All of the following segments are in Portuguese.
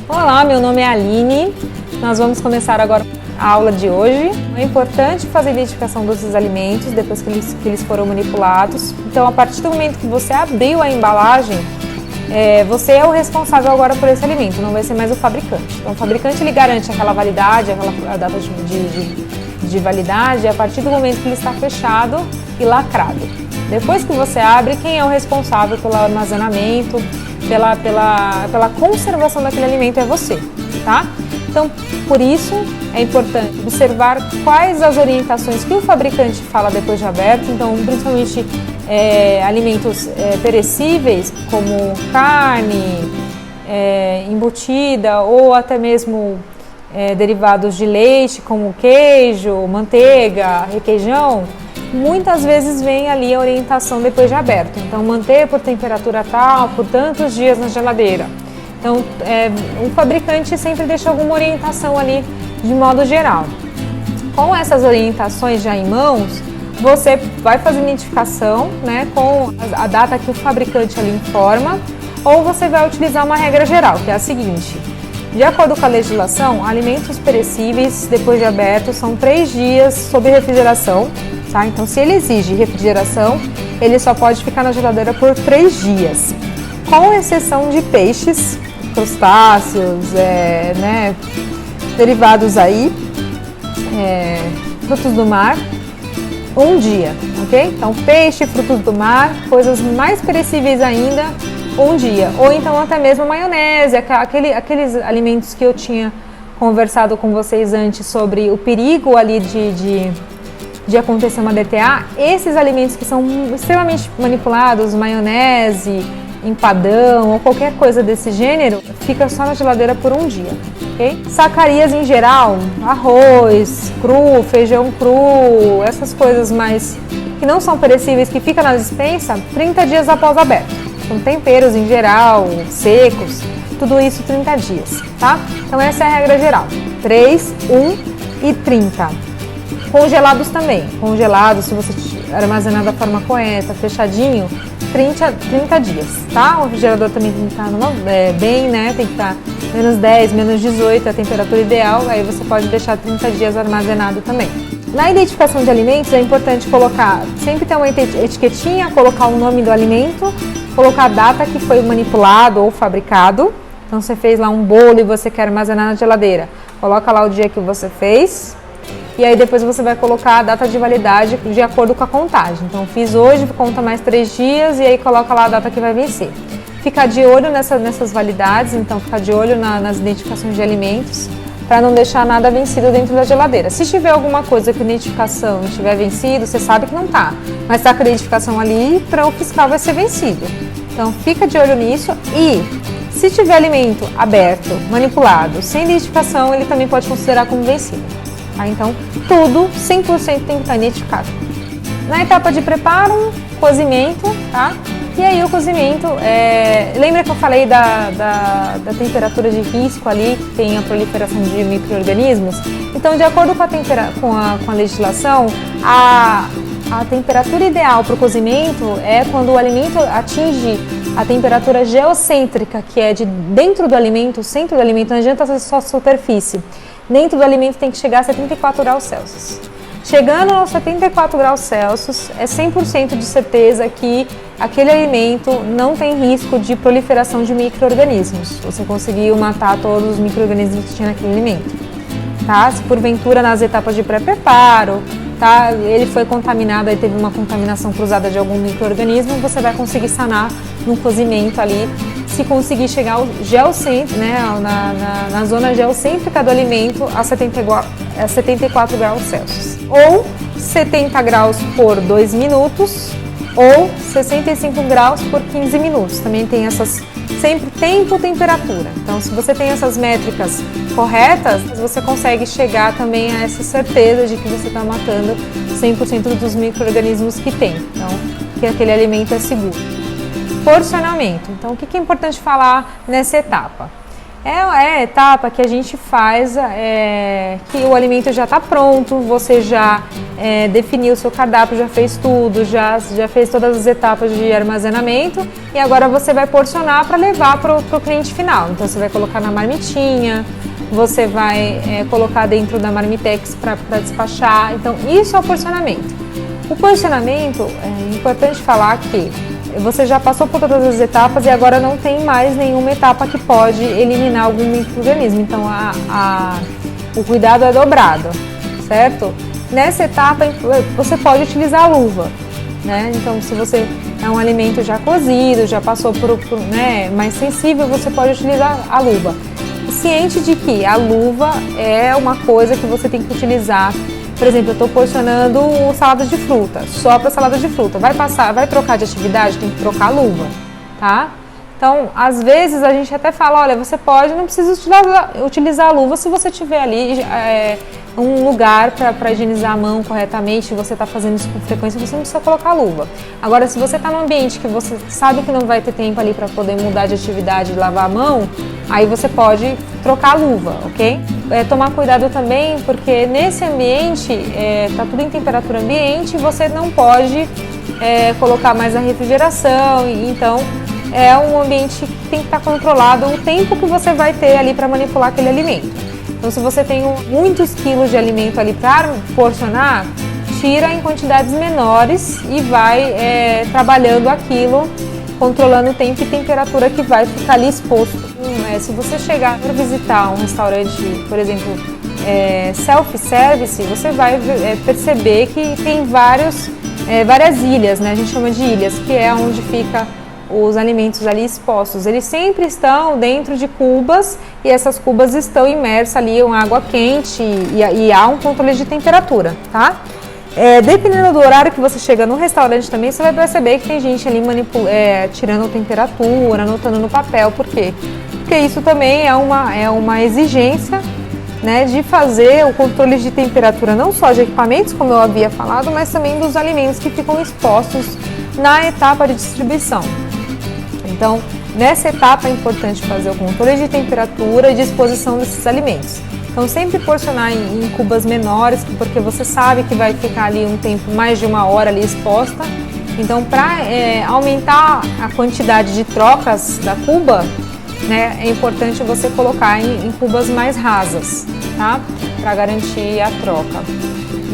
Olá, meu nome é Aline. Nós vamos começar agora a aula de hoje. É importante fazer a identificação desses alimentos depois que eles foram manipulados. Então, a partir do momento que você abriu a embalagem, você é o responsável agora por esse alimento, não vai ser mais o fabricante. Então, o fabricante ele garante aquela validade, a data de validade a partir do momento que ele está fechado e lacrado. Depois que você abre, quem é o responsável pelo armazenamento, pela conservação daquele alimento é você, tá? Então, por isso é importante observar quais as orientações que o fabricante fala depois de aberto. Então, principalmente alimentos perecíveis, como carne embutida ou até mesmo derivados de leite, como queijo, manteiga, requeijão. Muitas vezes vem ali a orientação depois de aberto. Então, manter por temperatura tal, por tantos dias na geladeira. Então, o fabricante sempre deixa alguma orientação ali de modo geral. Com essas orientações já em mãos, você vai fazer identificação, né, com a data que o fabricante ali informa, ou você vai utilizar uma regra geral, que é a seguinte: de acordo com a legislação, alimentos perecíveis depois de aberto são 3 dias sob refrigeração, tá? Então, se ele exige refrigeração, ele só pode ficar na geladeira por 3 dias, com exceção de peixes, crustáceos, derivados aí, frutos do mar, 1 dia, ok? Então, peixe, frutos do mar, coisas mais perecíveis ainda, 1 dia. Ou então até mesmo maionese, aqueles alimentos que eu tinha conversado com vocês antes sobre o perigo ali de acontecer uma DTA. Esses alimentos que são extremamente manipulados, maionese, empadão ou qualquer coisa desse gênero, fica só na geladeira por 1 dia, ok? Sacarias em geral, arroz cru, feijão cru, essas coisas mais que não são perecíveis, que fica na despensa 30 dias após aberto. Então, temperos em geral, secos, tudo isso 30 dias, tá? Então, essa é a regra geral: 3, 1 e 30. Congelados também. Congelados, se você armazenar da forma correta, fechadinho, 30 dias, tá? O refrigerador também tem que estar bem, né? Tem que estar menos 10, menos 18, a temperatura ideal. Aí você pode deixar 30 dias armazenado também. Na identificação de alimentos é importante colocar, sempre ter uma etiquetinha, colocar o nome do alimento, colocar a data que foi manipulado ou fabricado. Então, você fez lá um bolo e você quer armazenar na geladeira, coloca lá o dia que você fez. E aí depois você vai colocar a data de validade de acordo com a contagem. Então, fiz hoje, conta mais 3 dias e aí coloca lá a data que vai vencer. Fica de olho nessas validades, então fica de olho nas identificações de alimentos, para não deixar nada vencido dentro da geladeira. Se tiver alguma coisa com identificação não estiver vencido, você sabe que não está, mas está com a identificação ali, para o fiscal vai ser vencido. Então, fica de olho nisso. E se tiver alimento aberto, manipulado, sem identificação, ele também pode considerar como vencido. Tá? Então, tudo 100% tem que estar identificado. Na etapa de preparo, cozimento, tá? E aí o cozimento, lembra que eu falei da temperatura de risco ali, que tem a proliferação de micro-organismos? Então, de acordo com a legislação, a temperatura ideal para o cozimento é quando o alimento atinge a temperatura geocêntrica, que é de dentro do alimento, o centro do alimento, não adianta ser só a superfície. Dentro do alimento tem que chegar a 74 graus Celsius. Chegando aos 74 graus Celsius, é 100% de certeza que aquele alimento não tem risco de proliferação de micro-organismos. Você conseguiu matar todos os micro-organismos que tinha naquele alimento. Tá? Se porventura nas etapas de pré-preparo, tá, ele foi contaminado, aí teve uma contaminação cruzada de algum micro-organismo, você vai conseguir sanar no cozimento ali, se conseguir chegar ao geocêntrico, né, na zona geocêntrica do alimento a 74 graus Celsius. Ou 70 graus por 2 minutos, ou 65 graus por 15 minutos. Também tem essas, sempre tempo e temperatura. Então, se você tem essas métricas corretas, você consegue chegar também a essa certeza de que você está matando 100% dos micro-organismos que tem. Então, que aquele alimento é seguro. Porcionamento. Então, o que é importante falar nessa etapa? É a etapa que a gente faz, que o alimento já está pronto, você já definiu o seu cardápio, já fez tudo, já fez todas as etapas de armazenamento e agora você vai porcionar para levar para o cliente final. Então você vai colocar na marmitinha, você vai colocar dentro da Marmitex para despachar. Então isso é o porcionamento. O porcionamento, é importante falar que você já passou por todas as etapas e agora não tem mais nenhuma etapa que pode eliminar algum micro-organismo. Então, o cuidado é dobrado, certo? Nessa etapa, você pode utilizar a luva, né? Então, se você é um alimento já cozido, já passou por mais sensível, você pode utilizar a luva. Ciente de que a luva é uma coisa que você tem que utilizar. Por exemplo, eu estou porcionando salada de fruta, só para salada de fruta. Vai trocar de atividade, tem que trocar a luva, tá? Então, às vezes a gente até fala, olha, você não precisa utilizar a luva se você tiver ali um lugar para higienizar a mão corretamente, você está fazendo isso com frequência, você não precisa colocar a luva. Agora, se você está num ambiente que você sabe que não vai ter tempo ali para poder mudar de atividade e lavar a mão, aí você pode trocar a luva, ok? Tomar cuidado também, porque nesse ambiente, está tudo em temperatura ambiente, você não pode colocar mais a refrigeração, então é um ambiente que tem que estar controlado o tempo que você vai ter ali para manipular aquele alimento. Então, se você tem muitos quilos de alimento ali para porcionar, tira em quantidades menores e vai trabalhando aquilo, controlando o tempo e temperatura que vai ficar ali exposto. Se você chegar para visitar um restaurante, por exemplo, self-service, você vai perceber que tem várias ilhas, né? A gente chama de ilhas, que é onde fica os alimentos ali expostos. Eles sempre estão dentro de cubas e essas cubas estão imersas ali em água quente e há um controle de temperatura, tá? Dependendo do horário que você chega no restaurante também, você vai perceber que tem gente ali tirando temperatura, anotando no papel. Por quê? Porque isso também é uma exigência, né, de fazer o controle de temperatura não só de equipamentos, como eu havia falado, mas também dos alimentos que ficam expostos na etapa de distribuição. Então, nessa etapa é importante fazer o controle de temperatura e disposição desses alimentos. Então, sempre porcionar em cubas menores, porque você sabe que vai ficar ali um tempo, mais de uma hora ali exposta. Então, para aumentar a quantidade de trocas da cuba, né, é importante você colocar em cubas mais rasas, tá? Para garantir a troca.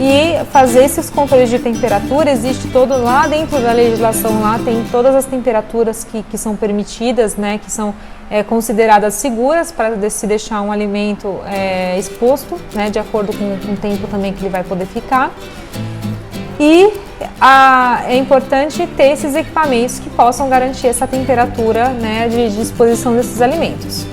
E fazer esses controles de temperatura, existe todo lá dentro da legislação, lá tem todas as temperaturas que são permitidas, né, que são consideradas seguras para se deixar um alimento exposto, né, de acordo com o tempo também que ele vai poder ficar. E é importante ter esses equipamentos que possam garantir essa temperatura, né, de disposição desses alimentos.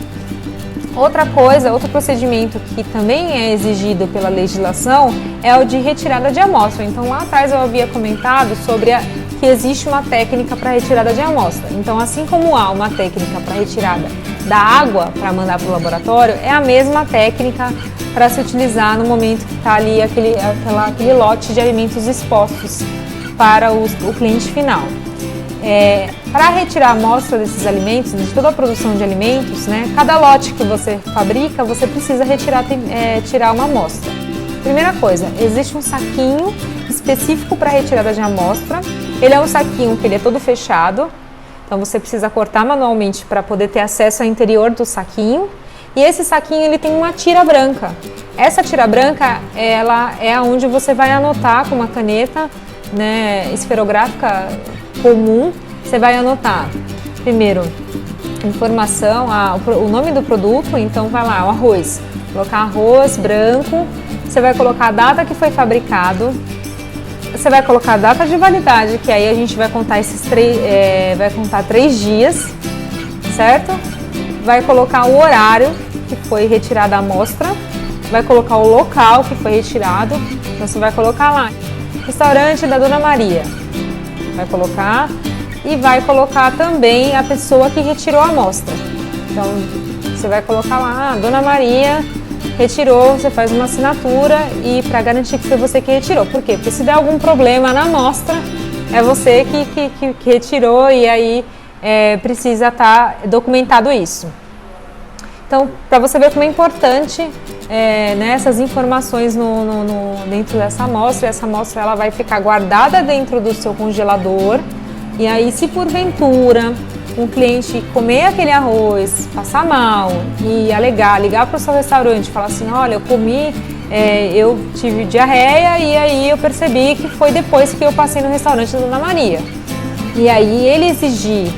Outra coisa, outro procedimento que também é exigido pela legislação é o de retirada de amostra. Então, lá atrás eu havia comentado sobre que existe uma técnica para retirada de amostra. Então, assim como há uma técnica para retirada da água para mandar para o laboratório, é a mesma técnica para se utilizar no momento que está ali aquele lote de alimentos expostos para o cliente final. Para retirar a amostra desses alimentos, de toda a produção de alimentos, né, cada lote que você fabrica, você precisa tirar uma amostra. Primeira coisa, existe um saquinho específico para retirada de amostra. Ele é um saquinho que ele é todo fechado, então você precisa cortar manualmente para poder ter acesso ao interior do saquinho. E esse saquinho ele tem uma tira branca. Essa tira branca, ela é onde você vai anotar com uma caneta, né, esferográfica comum. Você vai anotar primeiro informação, o nome do produto, então vai lá, o arroz, colocar arroz branco, você vai colocar a data que foi fabricado, você vai colocar a data de validade, que aí a gente vai contar vai contar 3 dias, certo? Vai colocar o horário que foi retirada a amostra, vai colocar o local que foi retirado, então você vai colocar lá, restaurante da Dona Maria, vai colocar. E vai colocar também a pessoa que retirou a amostra. Então, você vai colocar lá, Dona Maria retirou, você faz uma assinatura e para garantir que foi você que retirou. Por quê? Porque se der algum problema na amostra, é você que retirou e aí precisa estar documentado isso. Então, para você ver como é importante né, essas informações dentro dessa amostra, essa amostra ela vai ficar guardada dentro do seu congelador, e aí se porventura um cliente comer aquele arroz, passar mal e ligar para o seu restaurante e falar assim, olha, eu comi, eu tive diarreia e aí eu percebi que foi depois que eu passei no restaurante da Dona Maria. E aí ele exigir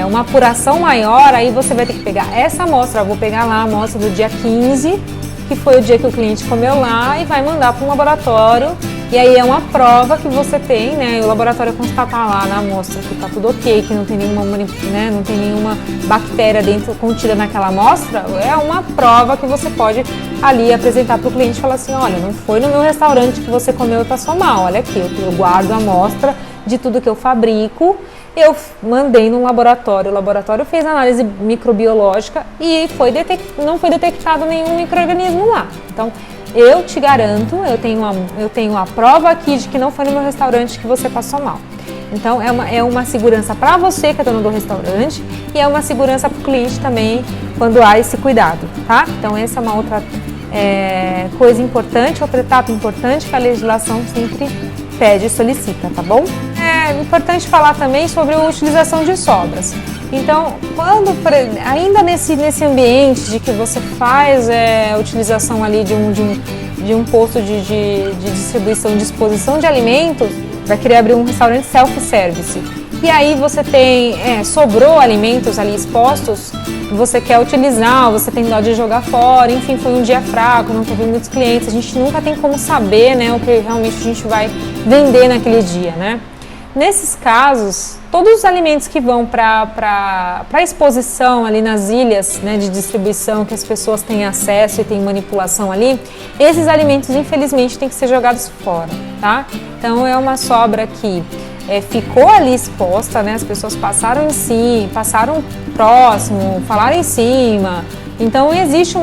uma apuração maior, aí você vai ter que pegar essa amostra, eu vou pegar lá a amostra do dia 15, que foi o dia que o cliente comeu lá, e vai mandar para um laboratório, e aí é uma prova que você tem, né, o laboratório constatar lá na amostra que está tudo ok, que não tem nenhuma bactéria contida naquela amostra, é uma prova que você pode ali apresentar para o cliente e falar assim, olha, não foi no meu restaurante que você comeu e passou mal, olha aqui, eu guardo a amostra de tudo que eu fabrico, eu mandei no laboratório, o laboratório fez análise microbiológica e não foi detectado nenhum micro-organismo lá. Então, eu te garanto, eu tenho a prova aqui de que não foi no meu restaurante que você passou mal. Então, é uma segurança para você que é dono do restaurante e é uma segurança para o cliente também quando há esse cuidado, tá? Então, essa é uma outra coisa importante, outra etapa importante que a legislação sempre pede e solicita, tá bom? É importante falar também sobre a utilização de sobras. Então, ainda nesse ambiente de que você faz a utilização ali de um posto de distribuição, de exposição de alimentos, vai querer abrir um restaurante self-service. E aí você tem, sobrou alimentos ali expostos, você quer utilizar, você tem dó de jogar fora, enfim, foi um dia fraco, não teve muitos clientes, a gente nunca tem como saber, né, o que realmente a gente vai vender naquele dia, né? Nesses casos, todos os alimentos que vão para exposição ali nas ilhas, né, de distribuição, que as pessoas têm acesso e têm manipulação ali, esses alimentos infelizmente têm que ser jogados fora, tá? Então é uma sobra que ficou ali exposta, né, as pessoas passaram passaram próximo, falaram em cima, então existe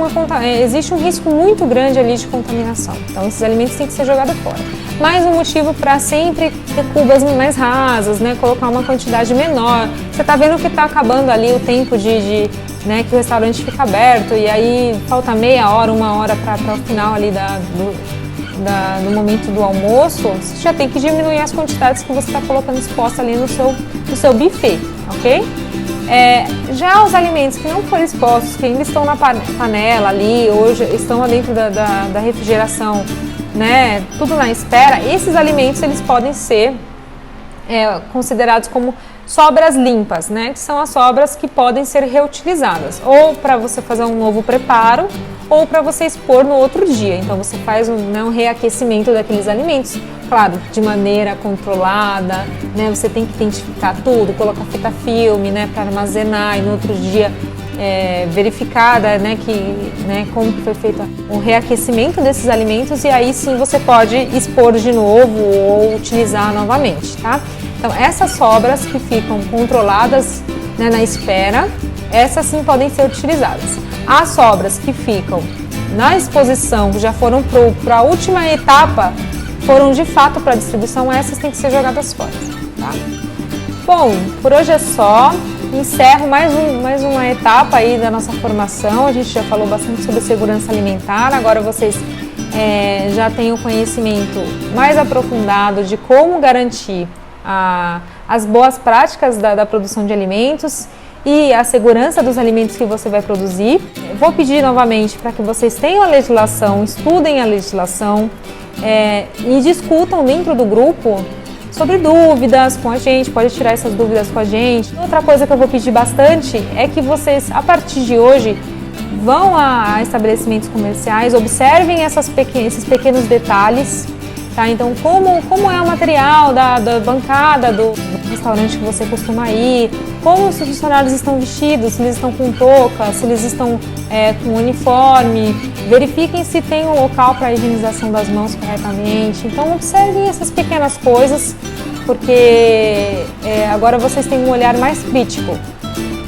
um risco muito grande ali de contaminação, então esses alimentos têm que ser jogados fora. Mais um motivo para sempre ter cubas mais rasas, né? Colocar uma quantidade menor. Você está vendo que está acabando ali o tempo né, que o restaurante fica aberto e aí falta meia hora, uma hora para o final ali no momento do almoço, você já tem que diminuir as quantidades que você está colocando exposta ali no seu buffet, ok? Já os alimentos que não foram expostos, que ainda estão na panela ali, hoje estão lá dentro da refrigeração, né, tudo na espera, esses alimentos eles podem ser considerados como sobras limpas, né, que são as sobras que podem ser reutilizadas, ou para você fazer um novo preparo, ou para você expor no outro dia. Então você faz um reaquecimento daqueles alimentos, claro, de maneira controlada, né, você tem que identificar tudo, colocar fita filme, né, para armazenar e no outro dia verificada, né, como foi feito o reaquecimento desses alimentos e aí sim você pode expor de novo ou utilizar novamente, tá? Então essas sobras que ficam controladas, né, na espera, essas sim podem ser utilizadas. As sobras que ficam na exposição, que já foram para a última etapa, foram de fato para distribuição, essas têm que ser jogadas fora, tá? Bom, por hoje é só. Encerro mais uma etapa aí da nossa formação. A gente já falou bastante sobre segurança alimentar. Agora vocês já têm o conhecimento mais aprofundado de como garantir as boas práticas da produção de alimentos e a segurança dos alimentos que você vai produzir. Vou pedir novamente para que vocês tenham a legislação, estudem a legislação e discutam dentro do grupo sobre dúvidas com a gente, pode tirar essas dúvidas com a gente. Outra coisa que eu vou pedir bastante é que vocês, a partir de hoje, vão a estabelecimentos comerciais, observem esses pequenos detalhes, tá? Então, como é o material da bancada do restaurante que você costuma ir, como os funcionários estão vestidos, se eles estão com touca, se eles estão com uniforme, verifiquem se tem um local para a higienização das mãos corretamente. Então, observem essas pequenas coisas, porque agora vocês têm um olhar mais crítico,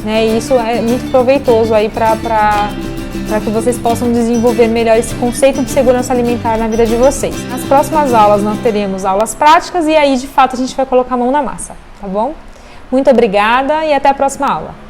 né? E isso é muito proveitoso aí para que vocês possam desenvolver melhor esse conceito de segurança alimentar na vida de vocês. Nas próximas aulas nós teremos aulas práticas e aí de fato a gente vai colocar a mão na massa, tá bom? Muito obrigada e até a próxima aula.